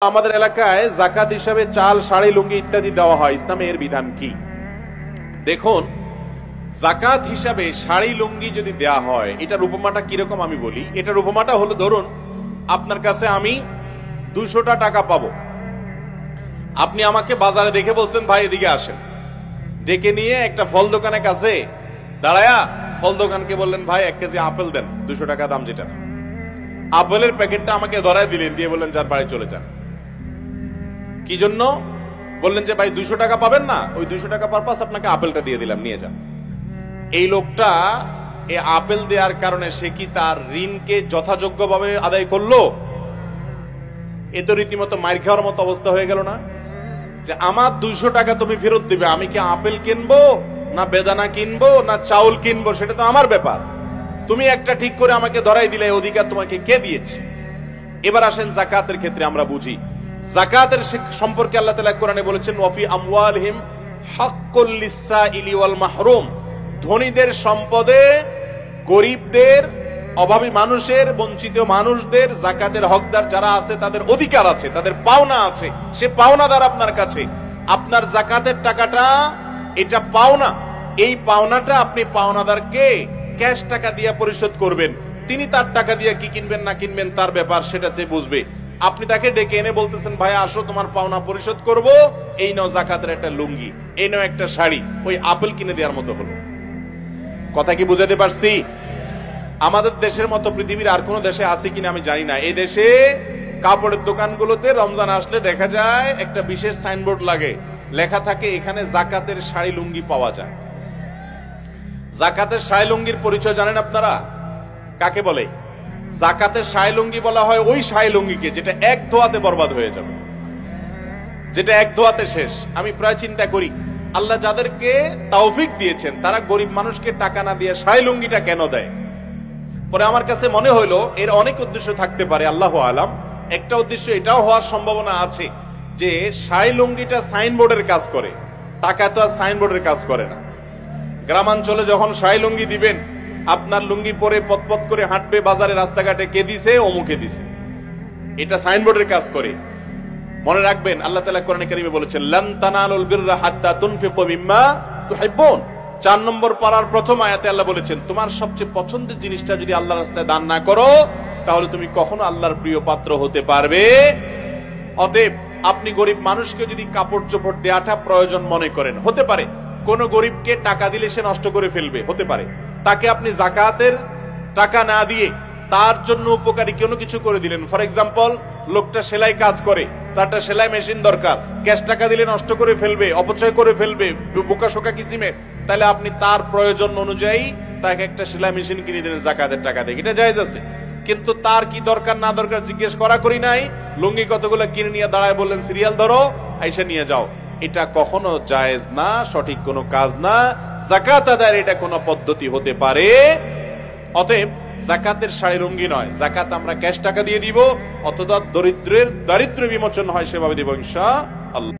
আমাদের এলাকায় যাকাত হিসাবে চাল, শাড়ি, লুঙ্গি ইত্যাদি দেওয়া হয়। ইসলামে এর বিধান কি? দেখুন, যাকাত হিসাবে শাড়ি, লুঙ্গি যদি দেয়া হয়, এটার উপমাটা কিরকম আমি বলি। এটার উপমাটা হলো, ধরুন আপনার কাছে আমি 200টা টাকা পাবো। আপনি আমাকে বাজারে দেখে বলছেন, ভাই এদিকে আসেন। ডেকে নিয়ে একটা ফল দোকানের কাছে দাঁড়ায়া ফল দোকানকে বললেন, ভাই 1 কেজি আপেল দেন, 200 টাকা দাম যেটা। আপেলের প্যাকেটটা আমাকে ধরায় দিলেন, দিয়ে বললেন যার বাড়ি চলে যান। কি জন্য? বললেন যে ভাই 200 টাকা পাবেন না, ওই 200 টাকা পারপাস আপনাকে আপেলটা দিয়ে দিলাম, নিয়ে যান। এই লোকটা এই আপেল দেওয়ার কারণে সে কি তার ঋণকে যথাযোগ্যভাবে আদায় করলো? এ তো রীতিমতো মাইর খাওয়ার মতো অবস্থা হয়ে গেল না? যে আমার 200 টাকা তুমি ফেরত দিবে, আমি কি আপেল কিনবো না বেদানা কিনবো না চাউল কিনবো, সেটা তো আমার ব্যাপার। তুমি একটা ঠিক করে আমাকে ধরাই দিলে, অধিকার তোমাকে কে দিয়েছে? এবার আসেন যাকাতের ক্ষেত্রে আমরা বুঝি। যাকাতের সম্পর্কে আল্লাহ তাআলা কোরআনে বলেছেন, ওয়াফি আমওয়ালিহিম হাক্কুল লিসসাইলি ওয়াল মাহরুম। ধনীদের সম্পদে গরিবদের, অভাবী মানুষের, বঞ্চিত মানুষদের, যাকাতের হকদার যারা আছে তাদের অধিকার আছে, তাদের পাওনা আছে। সে পাওনাদার আপনার কাছে। আপনার যাকাতের টাকাটা এটা পাওনা। এই পাওনাটা আপনি পাওনাদারকে ক্যাশ টাকা দিয়ে পরিশোধ করবেন। তিনি তার টাকা দিয়ে কি কিনবেন না কিনবেন তার ব্যাপার, সেটা যে বুঝবে। আপনি তাকে ডেকে এনে বলতেছেন, ভাই আসো তোমার পাওনা পরিশোধ করব, এই নাও যাকাতের একটা লুঙ্গি, এই নাও একটা শাড়ি, ওই আপেল কিনে দেওয়ার মতো হলো। কথা কি বুঝাতে পারছি? আমাদের দেশের মতো পৃথিবীর আর কোন দেশে আছে কিনা আমি জানি না। এই দেশে কাপড়ের দোকানগুলোতে রমজান আসলে দেখা যায় একটা বিশেষ সাইনবোর্ড লাগে, লেখা থাকে এখানে যাকাতের শাড়ি লুঙ্গি পাওয়া যায়। যাকাতের শাড়ি লুঙ্গির পরিচয় জানেন আপনারা? কাকে বলে? যাকাতের শাড়ি লুঙ্গি বলা হয় ওই শাড়ি লুঙ্গিকে যেটা এক ধোয়াতে বরবাদ হয়ে যাবে, যেটা এক ধোয়াতে শেষ। আমি প্রায় চিন্তা করি, আল্লাহ যাদেরকে তৌফিক দিয়েছেন তারা গরিব মানুষকে টাকা না দিয়ে শাড়ি লুঙ্গিটা কেন দেয়? পরে আমার কাছে মনে হইলো এর অনেক উদ্দেশ্য থাকতে পারে, আল্লাহু আলাম। একটা উদ্দেশ্য এটাও হওয়ার সম্ভাবনা আছে যে শাড়ি লুঙ্গিটা সাইনবোর্ডের কাজ করে, টাকা তো আর সাইনবোর্ডের কাজ করে না। গ্রামাঞ্চলে যখন শাড়ি লুঙ্গি দিবেন, আপনার লুঙ্গি পরে পথ করে হাঁটবে বাজারে রাস্তাঘাটে, কে দিছে? অমুকে দিছে। এটা সাইনবোর্ডের কাজ করে। মনে রাখবেন, আল্লাহ তাআলা কোরআনে কারীমে বলেছেন, লান তানালুল বিররা হাত্তা তুনফিকু মিম্মা তুহিব্বুন। 4 নম্বর পারার প্রথম আয়াতে আল্লাহ বলেছেন, তোমার সবচেয়ে পছন্দের জিনিসটা যদি আল্লাহর রাস্তায় দান না করো, তাহলে তুমি কখনো আল্লাহর প্রিয় পাত্র হতে পারবে। অতএব আপনি গরিব মানুষকে যদি কাপড় চোপড় দেওয়াটা প্রয়োজন মনে করেন, হতে পারে কোন গরিবকে টাকা দিলে সে নষ্ট করে ফেলবে, হতে পারে তাকে আপনি যাকাতের টাকা না দিয়ে তার জন্য উপকারী কোনো কিছু করে দিলেন। ফর এক্সাম্পল, লোকটা সেলাই কাজ করে, তারটা সেলাই মেশিন দরকার, ক্যাশ টাকা দিলে নষ্ট করে ফেলবে, অপচয় করে ফেলবে বোকা শোকা কিসিমে, তাহলে আপনি তার প্রয়োজন অনুযায়ী তাকে একটা সেলাই মেশিন কিনে দিলেন যাকাতের টাকা দিয়ে, এটা জায়েজ আছে। কিন্তু তার কি দরকার না দরকার জিজ্ঞেস করা করি নাই, লুঙ্গি কতগুলো কিনে নিয়ে দাঁড়ায় বললেন সিরিয়াল ধরো, আইসা নিয়ে যাও। এটা কখনো জায়েজ না, সঠিক কোনো কাজ না। যাকাত আদায়ের এটা কোনো পদ্ধতি হতে পারে। অতএব যাকাতের শাড়ি লুঙ্গি নয়, যাকাত আমরা ক্যাশ টাকা দিয়ে দিব, অথবা দরিদ্রের দারিদ্র্য বিমোচন হয় সেভাবে দিব ইনশাআল্লাহ।